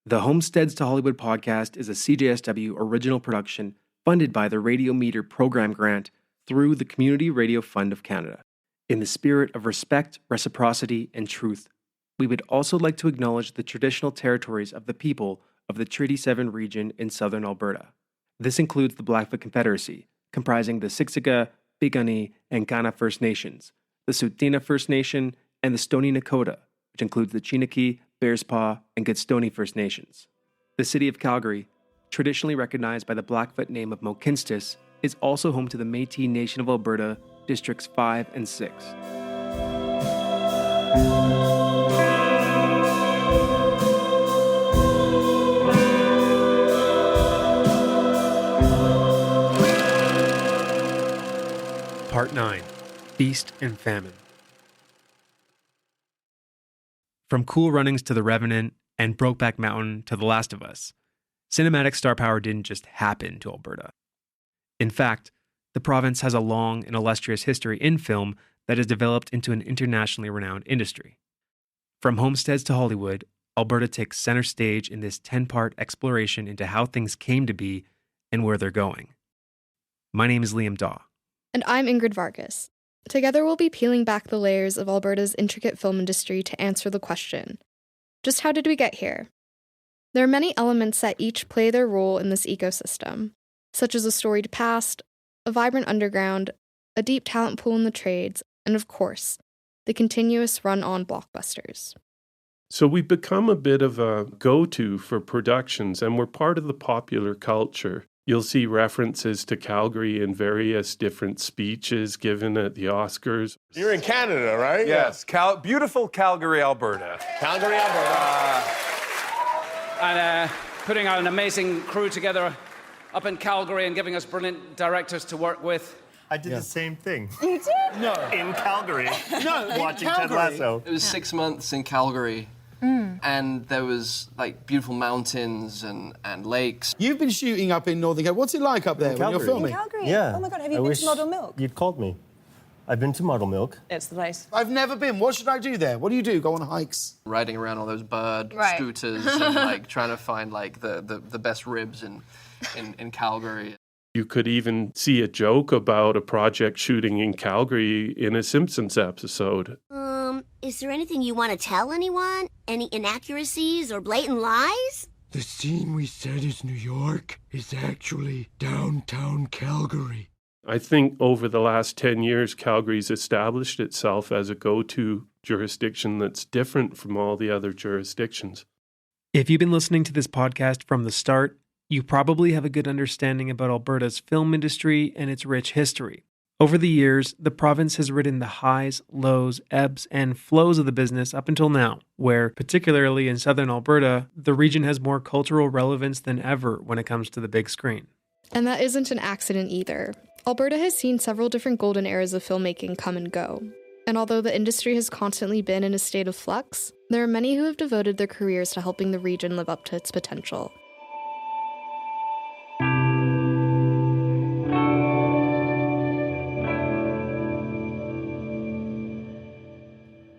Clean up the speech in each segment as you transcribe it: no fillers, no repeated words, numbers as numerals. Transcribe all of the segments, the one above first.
The Homesteads to Hollywood podcast is a CJSW original production funded by the Radio Meter Program Grant through the Community Radio Fund of Canada. In the spirit of respect, reciprocity, and truth, we would also like to acknowledge the traditional territories of the people of the Treaty 7 region in southern Alberta. This includes the Blackfoot Confederacy, comprising the Siksika, Piikani, and Kainai First Nations, the Tsuut'ina First Nation, and the Stoney Nakoda, which includes the Chiniki, Bearspaw, and Goodstoney First Nations. The city of Calgary, traditionally recognized by the Blackfoot name of Mohkinstsis, is also home to the Métis Nation of Alberta, Districts 5 and 6. Part 9. Feast and Famine. From Cool Runnings to The Revenant and Brokeback Mountain to The Last of Us, cinematic star power didn't just happen to Alberta. In fact, the province has a long and illustrious history in film that has developed into an internationally renowned industry. From Homesteads to Hollywood, Alberta takes center stage in this 10-part exploration into how things came to be and where they're going. My name is Liam Daw. And I'm Ingrid Vargas. Together we'll be peeling back the layers of Alberta's intricate film industry to answer the question, just how did we get here? There are many elements that each play their role in this ecosystem, such as a storied past, a vibrant underground, a deep talent pool in the trades, and of course, the continuous run-on blockbusters. So we've become a bit of a go-to for productions, and we're part of the popular culture. You'll see references to Calgary in various different speeches given at the Oscars. You're in Canada, right? Yes, beautiful Calgary, Alberta. Calgary, Alberta. And putting out an amazing crew together up in Calgary and giving us brilliant directors to work with. I did the same thing. You did? No. In Calgary. No, watching in Ted Calgary. Lasso. It was 6 months in Calgary. And there was like beautiful mountains and lakes. You've been shooting up in Northern California. What's it like up there when you're filming? In Calgary? Yeah. Oh my God, have you been to Model Milk? You'd called me. I've been to Model Milk. It's the place. I've never been. What should I do there? What do you do? Go on hikes? Riding around all those bird scooters and like trying to find like the best ribs in Calgary. You could even see a joke about a project shooting in Calgary in a Simpsons episode. Is there anything you want to tell anyone? Any inaccuracies or blatant lies? The scene we said is New York is actually downtown Calgary. I think over the last 10 years, Calgary's established itself as a go-to jurisdiction that's different from all the other jurisdictions. If you've been listening to this podcast from the start, you probably have a good understanding about Alberta's film industry and its rich history. Over the years, the province has ridden the highs, lows, ebbs, and flows of the business up until now, where, particularly in southern Alberta, the region has more cultural relevance than ever when it comes to the big screen. And that isn't an accident either. Alberta has seen several different golden eras of filmmaking come and go. And although the industry has constantly been in a state of flux, there are many who have devoted their careers to helping the region live up to its potential.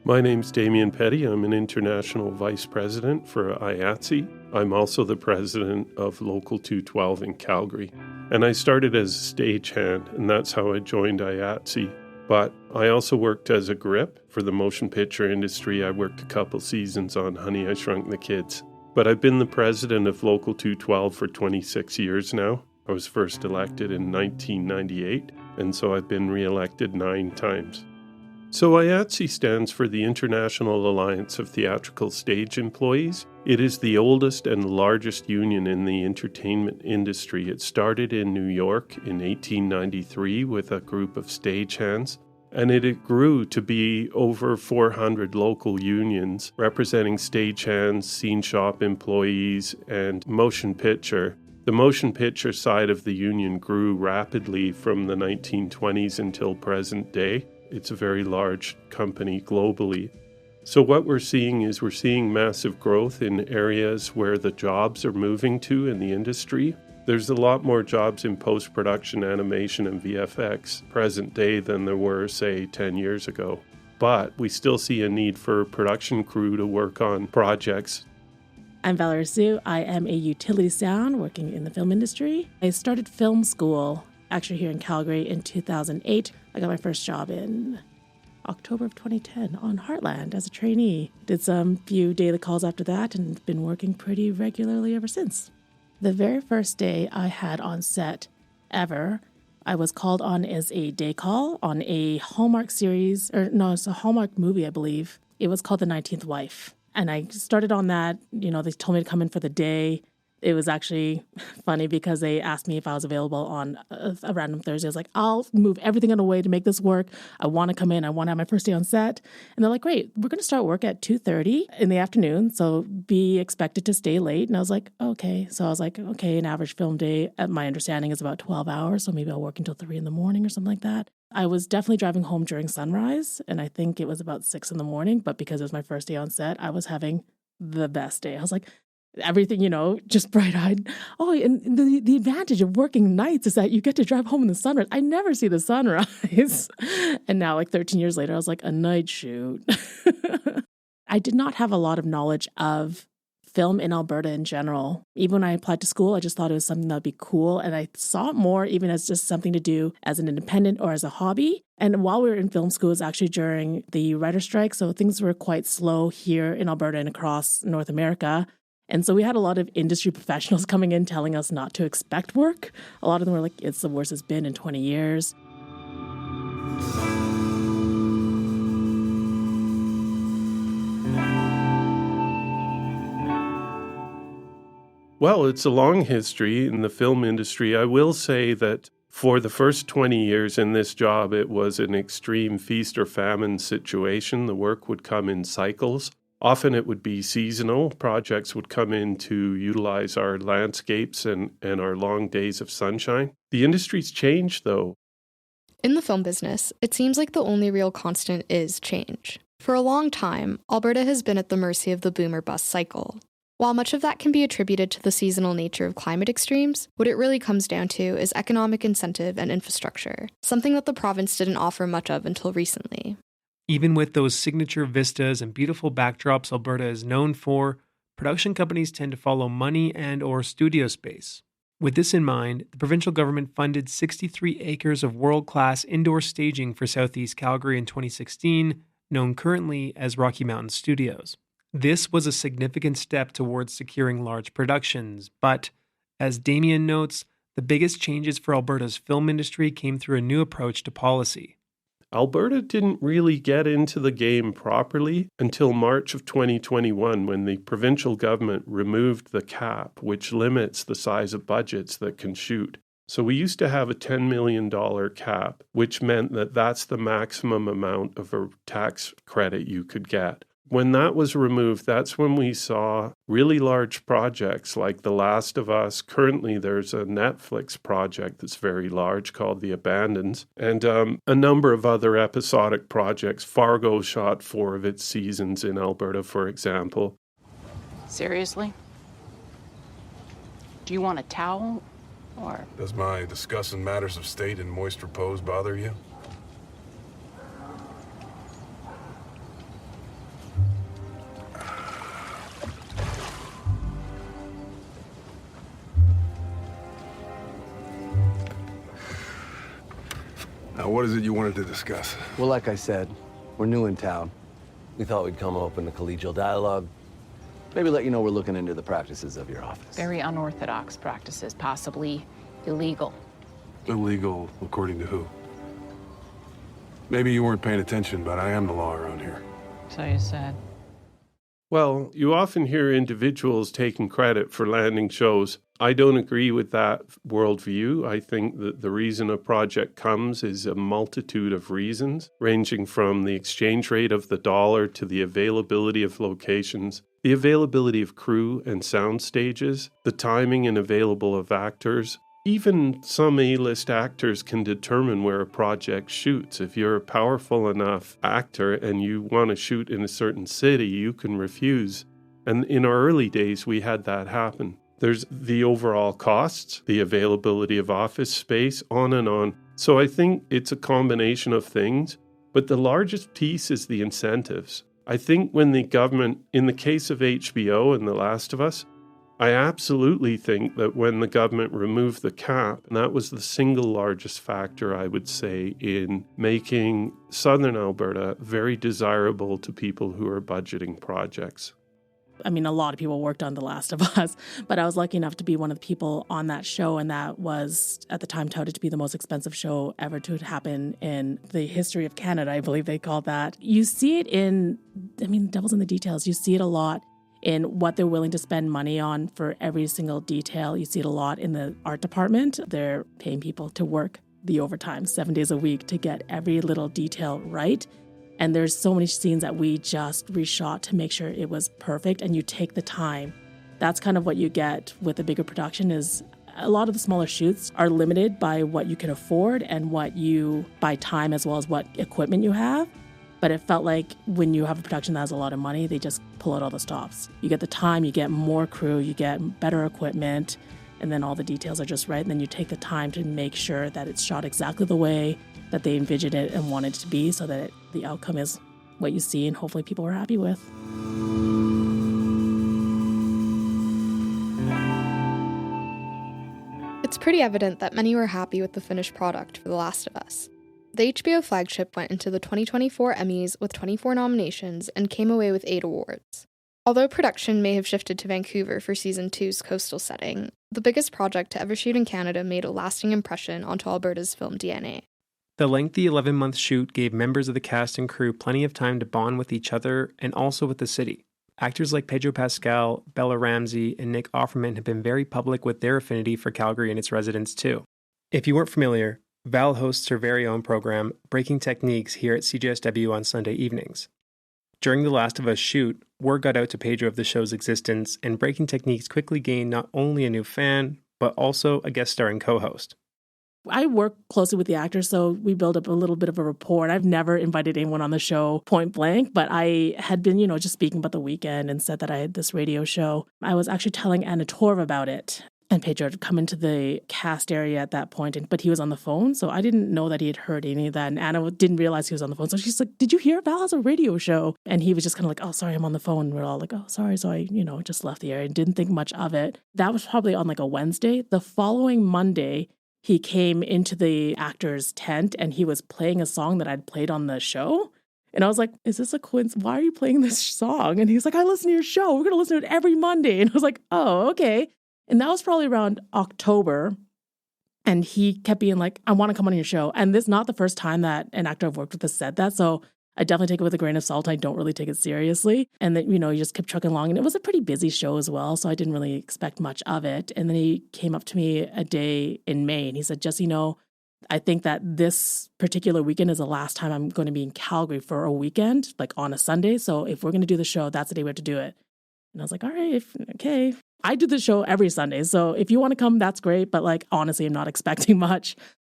My name's Damian Petti. I'm an international vice president for IATSE. I'm also the president of Local 212 in Calgary. And I started as a stagehand, and that's how I joined IATSE. But I also worked as a grip for the motion picture industry. I worked a couple seasons on Honey, I Shrunk the Kids. But I've been the president of Local 212 for 26 years now. I was first elected in 1998, and so I've been re-elected 9 times. So IATSE stands for the International Alliance of Theatrical Stage Employees. It is the oldest and largest union in the entertainment industry. It started in New York in 1893 with a group of stagehands, and it grew to be over 400 local unions representing stagehands, scene shop employees, and motion picture. The motion picture side of the union grew rapidly from the 1920s until present day. It's a very large company globally. So what we're seeing is massive growth in areas where the jobs are moving to in the industry. There's a lot more jobs in post-production animation and VFX present day than there were, say, 10 years ago. But we still see a need for a production crew to work on projects. I'm Valerie Siu. I am a utility sound working in the film industry. I started film school actually here in Calgary in 2008. I got my first job in October of 2010 on Heartland as a trainee. Did some few daily calls after that and been working pretty regularly ever since. The very first day I had on set ever, I was called on as a day call on a Hallmark series, it's a Hallmark movie, I believe. It was called The 19th Wife. And I started on that, they told me to come in for the day. It was actually funny because they asked me if I was available on a random Thursday. I was like, I'll move everything out of the way to make this work. I want to come in. I want to have my first day on set. And they're like, great, we're going to start work at 2:30 in the afternoon. So be expected to stay late. And I was like, okay. So I was like, okay, an average film day, at my understanding, is about 12 hours. So maybe I'll work until 3 a.m. or something like that. I was definitely driving home during sunrise. And I think it was about 6 a.m. But because it was my first day on set, I was having the best day. I was like, everything, just bright-eyed. Oh, and the advantage of working nights is that you get to drive home in the sunrise. I never see the sunrise. And now, 13 years later, I was like, a night shoot. I did not have a lot of knowledge of film in Alberta in general. Even when I applied to school, I just thought it was something that would be cool. And I saw it more even as just something to do as an independent or as a hobby. And while we were in film school, it was actually during the writer's strike. So things were quite slow here in Alberta and across North America. And so we had a lot of industry professionals coming in telling us not to expect work. A lot of them were like, it's the worst it's been in 20 years. Well, it's a long history in the film industry. I will say that for the first 20 years in this job, it was an extreme feast or famine situation. The work would come in cycles. Often it would be seasonal. Projects would come in to utilize our landscapes and our long days of sunshine. The industry's changed, though. In the film business, it seems like the only real constant is change. For a long time, Alberta has been at the mercy of the boom or bust cycle. While much of that can be attributed to the seasonal nature of climate extremes, what it really comes down to is economic incentive and infrastructure, something that the province didn't offer much of until recently. Even with those signature vistas and beautiful backdrops Alberta is known for, production companies tend to follow money and/or studio space. With this in mind, the provincial government funded 63 acres of world-class indoor staging for Southeast Calgary in 2016, known currently as Rocky Mountain Studios. This was a significant step towards securing large productions, but, as Damian notes, the biggest changes for Alberta's film industry came through a new approach to policy. Alberta didn't really get into the game properly until March of 2021 when the provincial government removed the cap, which limits the size of budgets that can shoot. So we used to have a $10 million cap, which meant that that's the maximum amount of a tax credit you could get. When that was removed, that's when we saw really large projects like The Last of Us. Currently, there's a Netflix project that's very large called The Abandons, and a number of other episodic projects. Fargo shot 4 of its seasons in Alberta, for example. Seriously? Do you want a towel, or...? Does my discussing matters of state and moist repose bother you? Now, what is it you wanted to discuss? Well, like I said, we're new in town. We thought we'd come open a collegial dialogue. Maybe let you know we're looking into the practices of your office. Very unorthodox practices, possibly illegal. Illegal according to who? Maybe you weren't paying attention, but I am the law around here. So you said. Well, you often hear individuals taking credit for landing shows. I don't agree with that worldview. I think that the reason a project comes is a multitude of reasons, ranging from the exchange rate of the dollar to the availability of locations, the availability of crew and sound stages, the timing and available of actors. Even some A-list actors can determine where a project shoots. If you're a powerful enough actor and you want to shoot in a certain city, you can refuse. And in our early days, we had that happen. There's the overall costs, the availability of office space, on and on. So I think it's a combination of things, but the largest piece is the incentives. I think when the government, in the case of HBO and The Last of Us, I absolutely think that when the government removed the cap, and that was the single largest factor, I would say, in making southern Alberta very desirable to people who are budgeting projects. I mean, a lot of people worked on The Last of Us, but I was lucky enough to be one of the people on that show, and that was, at the time, touted to be the most expensive show ever to happen in the history of Canada, I believe they called that. You see it in, devil's in the details. You see it a lot in what they're willing to spend money on for every single detail. You see it a lot in the art department. They're paying people to work the overtime 7 days a week to get every little detail right. And there's so many scenes that we just reshot to make sure it was perfect, and you take the time. That's kind of what you get with a bigger production. Is a lot of the smaller shoots are limited by what you can afford and by time, as well as what equipment you have. But it felt like when you have a production that has a lot of money, they just pull out all the stops. You get the time, you get more crew, you get better equipment, and then all the details are just right. And then you take the time to make sure that it's shot exactly the way that they envisioned it and wanted it to be, so that the outcome is what you see and hopefully people are happy with. It's pretty evident that many were happy with the finished product for The Last of Us. The HBO flagship went into the 2024 Emmys with 24 nominations and came away with 8 awards. Although production may have shifted to Vancouver for Season 2's coastal setting, the biggest project to ever shoot in Canada made a lasting impression onto Alberta's film DNA. The lengthy 11-month shoot gave members of the cast and crew plenty of time to bond with each other and also with the city. Actors like Pedro Pascal, Bella Ramsey, and Nick Offerman have been very public with their affinity for Calgary and its residents too. If you weren't familiar, Val hosts her very own program, Breaking Techniques, here at CJSW on Sunday evenings. During the Last of Us shoot, word got out to Pedro of the show's existence, and Breaking Techniques quickly gained not only a new fan, but also a guest starring co-host. I work closely with the actors, so we build up a little bit of a rapport. And I've never invited anyone on the show point blank, but I had been, just speaking about the weekend and said that I had this radio show. I was actually telling Anna Torv about it. And Pedro had come into the cast area at that point, but he was on the phone, so I didn't know that he had heard any of that. And Anna didn't realize he was on the phone. So she's like, "Did you hear? Val has a radio show." And he was just kind of like, "Oh, sorry, I'm on the phone." And we're all like, "Oh, sorry." So I, just left the area and didn't think much of it. That was probably on like a Wednesday. The following Monday, he came into the actor's tent and he was playing a song that I'd played on the show. And I was like, "Is this a coincidence? Why are you playing this song?" And he's like, "I listen to your show. We're going to listen to it every Monday." And I was like, "Oh, okay." And that was probably around October. And he kept being like, "I want to come on your show." And this is not the first time that an actor I've worked with has said that. So I definitely take it with a grain of salt. I don't really take it seriously. And then, you just kept trucking along. And it was a pretty busy show as well. So I didn't really expect much of it. And then he came up to me a day in May and he said, "Just, I think that this particular weekend is the last time I'm going to be in Calgary for a weekend, like on a Sunday. So if we're going to do the show, that's the day we have to do it." And I was like, "All right, okay." I do the show every Sunday, so if you want to come, that's great. But honestly, I'm not expecting much.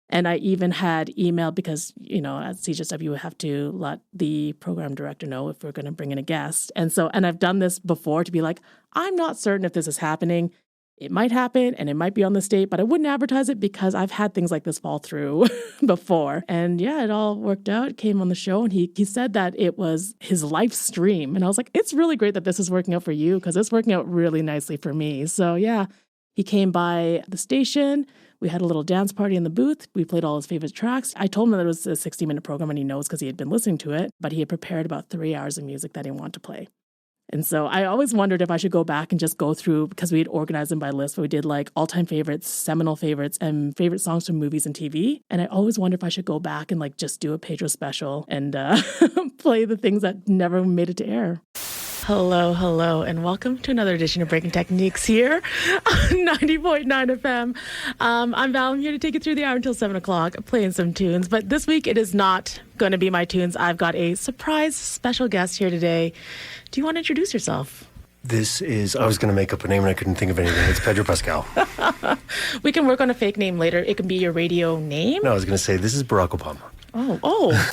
And I even had emailed because, at CJSW, we have to let the program director know if we're going to bring in a guest. And I've done this before to be like, I'm not certain if this is happening. It might happen and it might be on this date, but I wouldn't advertise it because I've had things like this fall through before. And yeah, it all worked out. It came on the show and he said that it was his life stream. And I was like, "It's really great that this is working out for you because it's working out really nicely for me." So yeah, he came by the station. We had a little dance party in the booth. We played all his favorite tracks. I told him that it was a 60-minute program and he knows because he had been listening to it, but he had prepared about 3 hours of music that he wanted to play. And so I always wondered if I should go back and just go through, because we had organized them by list, where we did like all-time favorites, seminal favorites, and favorite songs from movies and TV. And I always wondered if I should go back and just do a Pedro special and play the things that never made it to air. Hello, and welcome to another edition of Breaking Techniques here on 90.9 FM. I'm Val. I'm here to take you through the hour until 7 o'clock, playing some tunes. But this week, it is not going to be my tunes. I've got a surprise special guest here today. Do you want to introduce yourself? I was going to make up a name and I couldn't think of anything. It's Pedro Pascal. We can work on a fake name later. It can be your radio name. No, I was going to say, this is Barack Obama. Oh.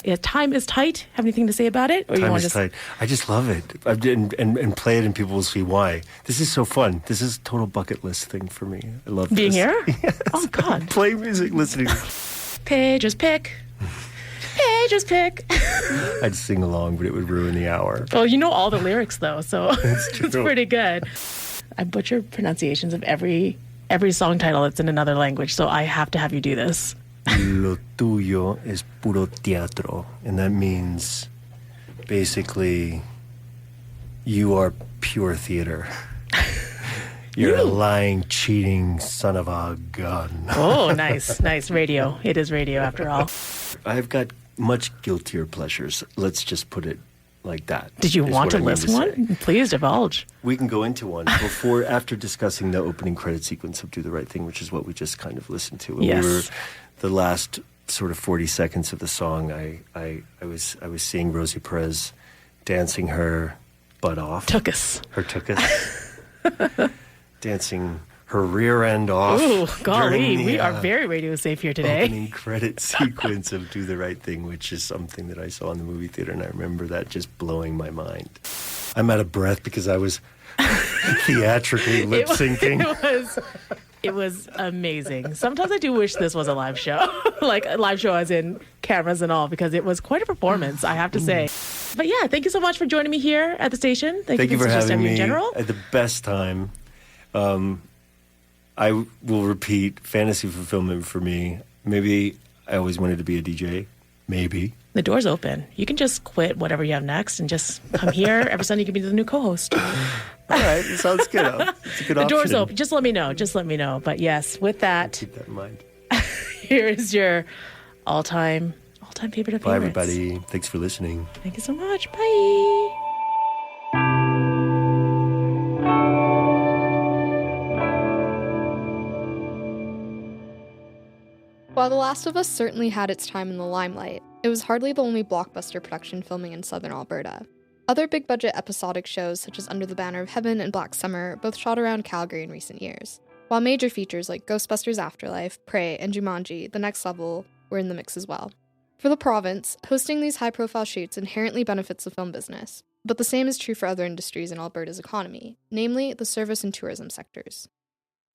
Yeah, time is tight. Have anything to say about it? Or time is tight. I just love it. And play it and people will see why. This is so fun. This is a total bucket list thing for me. I love being this. Here? Yes. Oh, God. Play music, listening. Pedro's pick. Major's pick. I'd sing along, but it would ruin the hour. Well, you know all the lyrics, though, so It's it's pretty good. I butcher pronunciations of every song title that's in another language, so I have to have you do this. Lo tuyo es puro teatro. And that means basically you are pure theater. You're a lying, cheating son of a gun. Oh, nice radio. It is radio after all. I've got much guiltier pleasures. Let's just put it like that. Did you want to list one? Please divulge. We can go into one after discussing the opening credit sequence of Do the Right Thing, which is what we just kind of listened to. Yes. We were the last sort of 40 seconds of the song. I was seeing Rosie Perez dancing her butt off. Her tuchus. Dancing her rear end off. Ooh, golly, we are very radio safe here today. Opening credit sequence of Do the Right Thing, which is something that I saw in the movie theater, and I remember that just blowing my mind. I'm out of breath because I was theatrically lip syncing. It was amazing. Sometimes I do wish this was a live show, like a live show as in cameras and all, because it was quite a performance, I have to say. But yeah, thank you so much for joining me here at the station. Thank you for having me. In general. At the best time. I will repeat, fantasy fulfillment for me. Maybe I always wanted to be a DJ. Maybe. The door's open. You can just quit whatever you have next and just come here. Every Sunday you can be the new co-host. All right, it sounds good. It's a good option. The door's open. Just let me know. But yes, with that, keep that in mind. Here is your all-time favorite of favorites. Bye, everybody. Thanks for listening. Thank you so much. Bye. While The Last of Us certainly had its time in the limelight, it was hardly the only blockbuster production filming in southern Alberta. Other big-budget episodic shows such as Under the Banner of Heaven and Black Summer both shot around Calgary in recent years, while major features like Ghostbusters Afterlife, Prey, and Jumanji: The Next Level were in the mix as well. For the province, hosting these high-profile shoots inherently benefits the film business, but the same is true for other industries in Alberta's economy, namely the service and tourism sectors.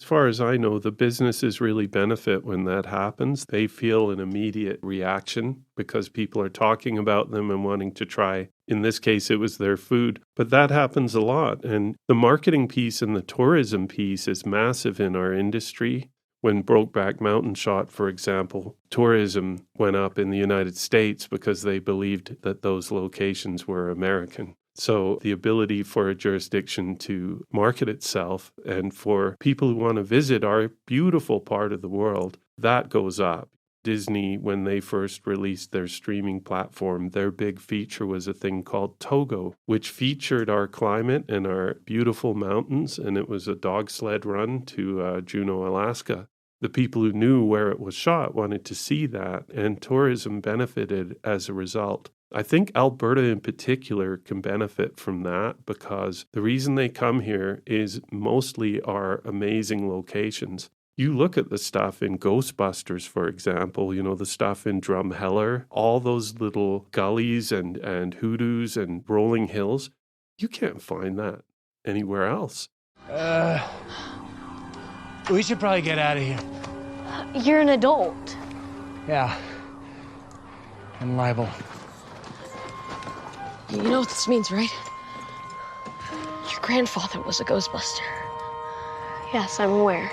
As far as I know, the businesses really benefit when that happens. They feel an immediate reaction because people are talking about them and wanting to try. In this case, it was their food. But that happens a lot. And the marketing piece and the tourism piece is massive in our industry. When Brokeback Mountain shot, for example, tourism went up in the United States because they believed that those locations were American. So the ability for a jurisdiction to market itself and for people who want to visit our beautiful part of the world, that goes up. Disney, when they first released their streaming platform, their big feature was a thing called Togo, which featured our climate and our beautiful mountains, and it was a dog sled run to Juneau, Alaska. The people who knew where it was shot wanted to see that, and tourism benefited as a result. I think Alberta in particular can benefit from that because the reason they come here is mostly our amazing locations. You look at the stuff in Ghostbusters, for example, the stuff in Drumheller, all those little gullies and hoodoos and rolling hills. You can't find that anywhere else. We should probably get out of here. You're an adult. Yeah. I'm liable. You know what this means, right? Your grandfather was a Ghostbuster. Yes, I'm aware.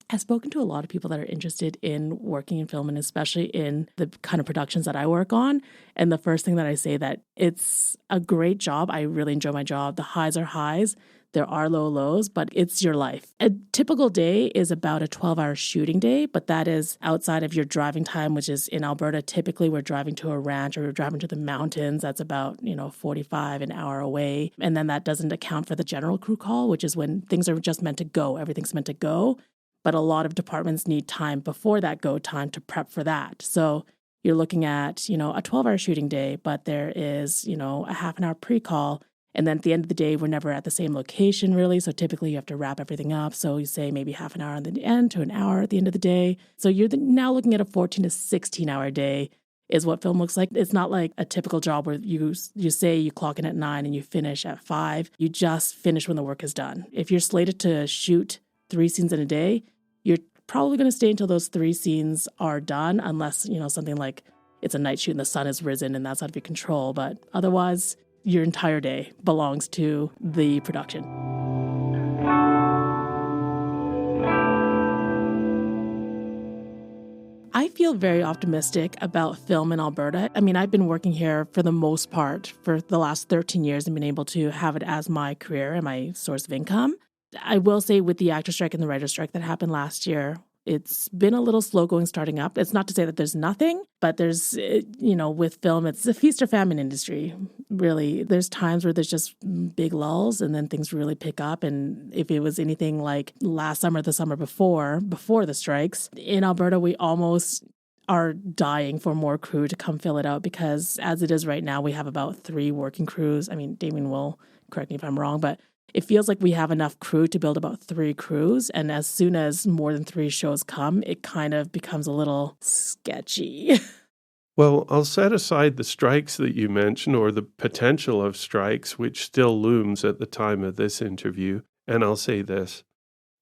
I've spoken to a lot of people that are interested in working in film and especially in the kind of productions that I work on. And the first thing that I say that it's a great job. I really enjoy my job. The highs are highs. There are low lows, but it's your life. A typical day is about a 12-hour shooting day, but that is outside of your driving time, which is in Alberta. Typically, we're driving to a ranch or we're driving to the mountains. That's about, 45 an hour away. And then that doesn't account for the general crew call, which is when things are just meant to go. Everything's meant to go. But a lot of departments need time before that go time to prep for that. So you're looking at, a 12-hour shooting day, but there is, a half an hour pre-call. And then at the end of the day, we're never at the same location, really. So typically you have to wrap everything up. So you say maybe half an hour on the end to an hour at the end of the day. So you're now looking at a 14 to 16-hour day is what film looks like. It's not like a typical job where you say you clock in at 9 and you finish at 5. You just finish when the work is done. If you're slated to shoot 3 scenes in a day, you're probably going to stay until those 3 scenes are done, unless, something like it's a night shoot and the sun has risen and that's out of your control. But otherwise, your entire day belongs to the production. I feel very optimistic about film in Alberta. I mean, I've been working here for the most part for the last 13 years and been able to have it as my career and my source of income. I will say with the actor strike and the writer strike that happened last year, it's been a little slow going starting up. It's not to say that there's nothing, but there's, with film, it's a feast or famine industry, really. There's times where there's just big lulls and then things really pick up. And if it was anything like last summer, the summer before the strikes, in Alberta, we almost are dying for more crew to come fill it out because as it is right now, we have about 3 working crews. I mean, Damian will correct me if I'm wrong, but it feels like we have enough crew to build about 3 crews. And as soon as more than 3 shows come, it kind of becomes a little sketchy. Well, I'll set aside the strikes that you mentioned or the potential of strikes, which still looms at the time of this interview. And I'll say this,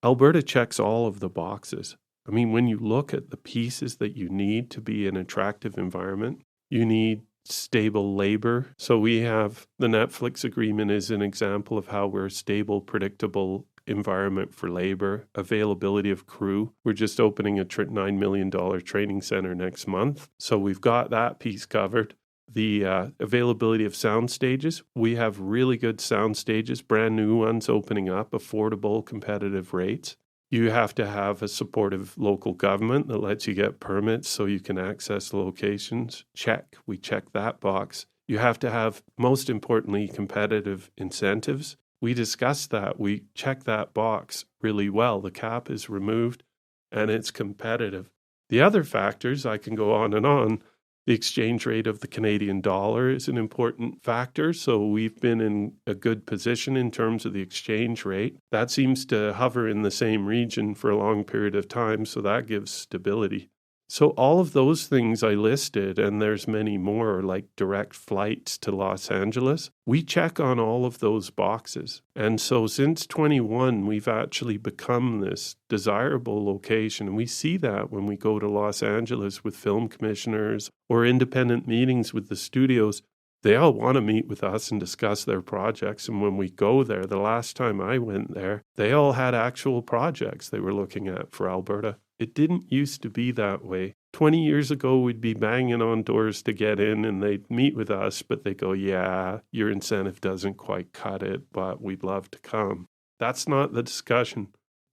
Alberta checks all of the boxes. I mean, when you look at the pieces that you need to be an attractive environment, you need stable labor. So we have the Netflix agreement is an example of how we're a stable, predictable environment for labor, availability of crew. We're just opening a $9 million training center next month. So we've got that piece covered. The availability of sound stages. We have really good sound stages, brand new ones opening up, affordable, competitive rates. You have to have a supportive local government that lets you get permits so you can access locations. Check. We check that box. You have to have, most importantly, competitive incentives. We discussed that. We check that box really well. The cap is removed and it's competitive. The other factors, I can go on and on. The exchange rate of the Canadian dollar is an important factor, so we've been in a good position in terms of the exchange rate. That seems to hover in the same region for a long period of time, so that gives stability. So all of those things I listed, and there's many more, like direct flights to Los Angeles, we check on all of those boxes. And so since 21, we've actually become this desirable location. And we see that when we go to Los Angeles with film commissioners or independent meetings with the studios. They all want to meet with us and discuss their projects. And when we go there, the last time I went there, they all had actual projects they were looking at for Alberta. It didn't used to be that way. 20 years ago, we'd be banging on doors to get in and they'd meet with us, but they go, yeah, your incentive doesn't quite cut it, but we'd love to come. That's not the discussion.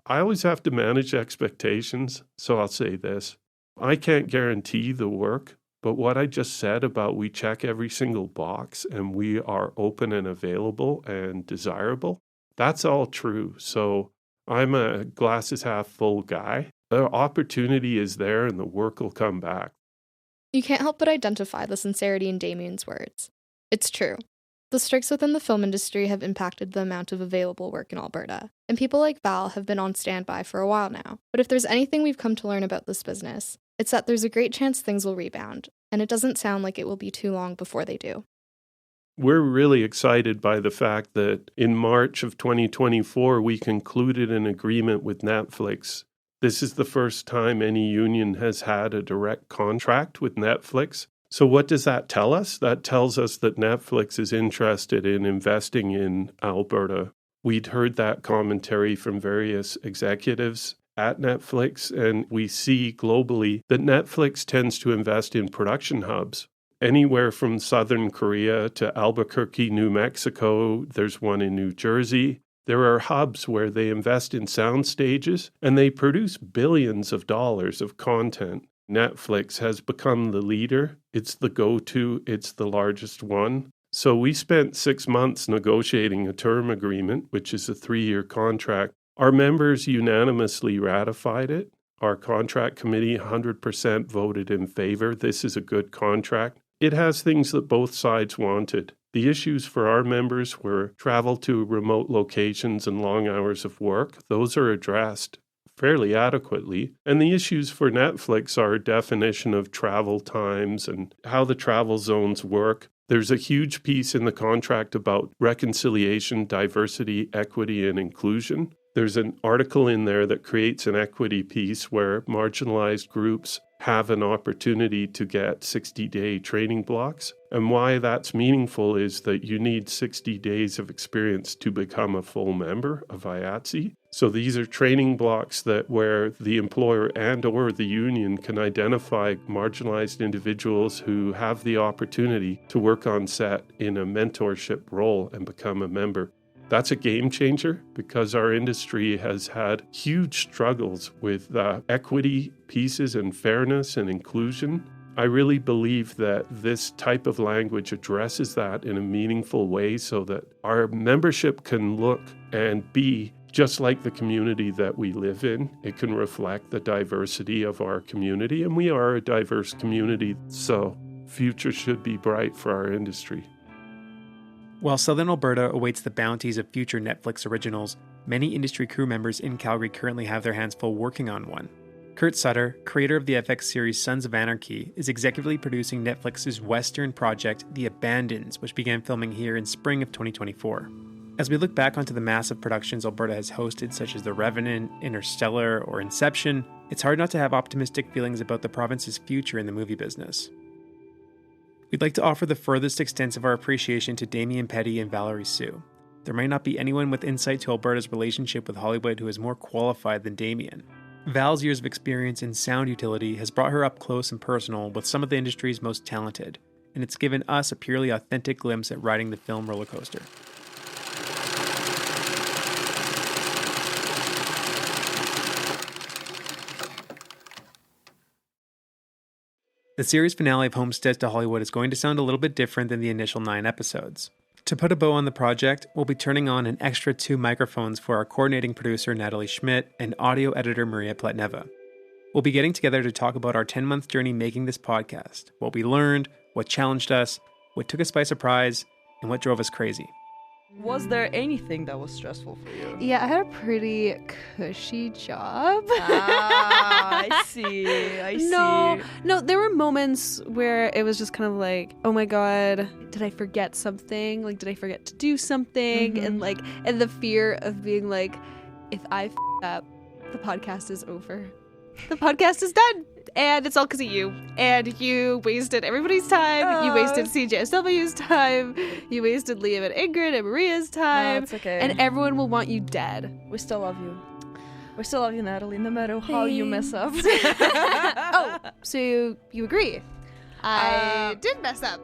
I always have to manage expectations, so I'll say this. I can't guarantee the work, but what I just said about we check every single box and we are open and available and desirable, that's all true. So I'm a glasses half full guy. The opportunity is there and the work will come back. You can't help but identify the sincerity in Damian's words. It's true. The strikes within the film industry have impacted the amount of available work in Alberta, and people like Val have been on standby for a while now. But if there's anything we've come to learn about this business, it's that there's a great chance things will rebound, and it doesn't sound like it will be too long before they do. We're really excited by the fact that in March of 2024, we concluded an agreement with Netflix. This is the first time any union has had a direct contract with Netflix. So what does that tell us? That tells us that Netflix is interested in investing in Alberta. We'd heard that commentary from various executives at Netflix, and we see globally that Netflix tends to invest in production hubs. Anywhere from Southern Korea to Albuquerque, New Mexico, there's one in New Jersey. There are hubs where they invest in sound stages and they produce billions of dollars of content. Netflix has become the leader. It's the go-to. It's the largest one. So we spent 6 months negotiating a term agreement, which is a 3-year contract. Our members unanimously ratified it. Our contract committee 100% voted in favor. This is a good contract. It has things that both sides wanted. The issues for our members were travel to remote locations and long hours of work. Those are addressed fairly adequately. And the issues for Netflix are definition of travel times and how the travel zones work. There's a huge piece in the contract about reconciliation, diversity, equity, and inclusion. There's an article in there that creates an equity piece where marginalized groups have an opportunity to get 60-day training blocks. And why that's meaningful is that you need 60 days of experience to become a full member of IATSE. So these are training blocks that where the employer and or the union can identify marginalized individuals who have the opportunity to work on set in a mentorship role and become a member. That's a game changer because our industry has had huge struggles with equity pieces and fairness and inclusion. I really believe that this type of language addresses that in a meaningful way so that our membership can look and be just like the community that we live in. It can reflect the diversity of our community, and we are a diverse community, so future should be bright for our industry. While Southern Alberta awaits the bounties of future Netflix originals, many industry crew members in Calgary currently have their hands full working on one. Kurt Sutter, creator of the FX series Sons of Anarchy, is executively producing Netflix's Western project The Abandons, which began filming here in spring of 2024. As we look back onto the massive productions Alberta has hosted, such as The Revenant, Interstellar, or Inception, it's hard not to have optimistic feelings about the province's future in the movie business. We'd like to offer the furthest extent of our appreciation to Damian Petti and Valerie Siu. There might not be anyone with insight to Alberta's relationship with Hollywood who is more qualified than Damian. Val's years of experience in sound utility has brought her up close and personal with some of the industry's most talented, and it's given us a purely authentic glimpse at riding the film roller coaster. The series finale of Homesteads to Hollywood is going to sound a little bit different than the initial 9 episodes. To put a bow on the project, we'll be turning on an extra 2 microphones for our coordinating producer Natalie Schmidt and audio editor Maria Pletneva. We'll be getting together to talk about our 10-month journey making this podcast, what we learned, what challenged us, what took us by surprise, and what drove us crazy. Was there anything that was stressful for you? Yeah, I had a pretty cushy job. I see. No, there were moments where it was just kind of like, oh my god, did I forget something? Like, did I forget to do something? Mm-hmm. And the fear of being like, if I f up, the podcast is over. The podcast is done. And it's all because of you. And you wasted everybody's time. You wasted CJSW's time. You wasted Liam and Ingrid and Maria's time. No, it's okay. And everyone will want you dead. We still love you. We still love you, Natalie, no matter how you mess up. Oh, so you agree? I did mess up.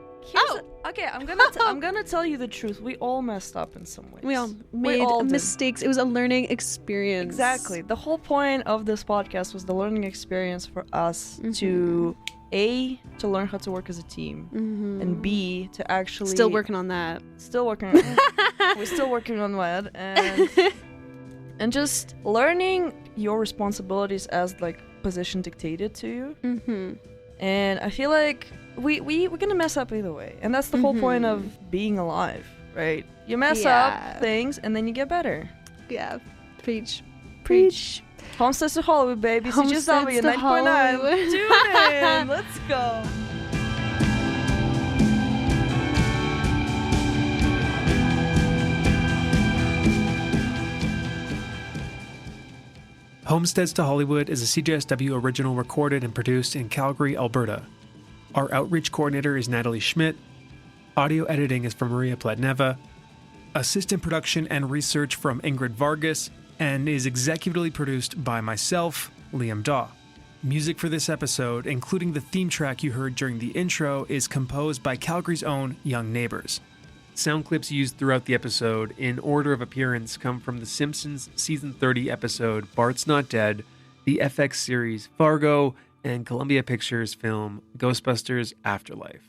Okay, I'm gonna tell you the truth. We all messed up in some ways. We all made mistakes. It was a learning experience. Exactly. The whole point of this podcast was the learning experience for us to A, to learn how to work as a team, and B, to actually... Still working on that. We're still working on that, and just learning your responsibilities as like position dictated to you. And I feel like we're gonna mess up either way, and that's the whole point of being alive, right? You mess up things and then you get better. Yeah. Preach. Homesteads to Hollywood, baby. CJSW 9.9. Tune in. Let's go. Homesteads to Hollywood is a CJSW original recorded and produced in Calgary, Alberta. Our outreach coordinator is Natalie Schmidt. Audio editing is from Maria Pletneva. Assistant production and research from Ingrid Vargas, and is executively produced by myself, Liam Daw. Music for this episode, including the theme track you heard during the intro, is composed by Calgary's own Young Neighbors. Sound clips used throughout the episode in order of appearance come from The Simpsons Season 30 episode Bart's Not Dead, the FX series Fargo, and Columbia Pictures film Ghostbusters Afterlife.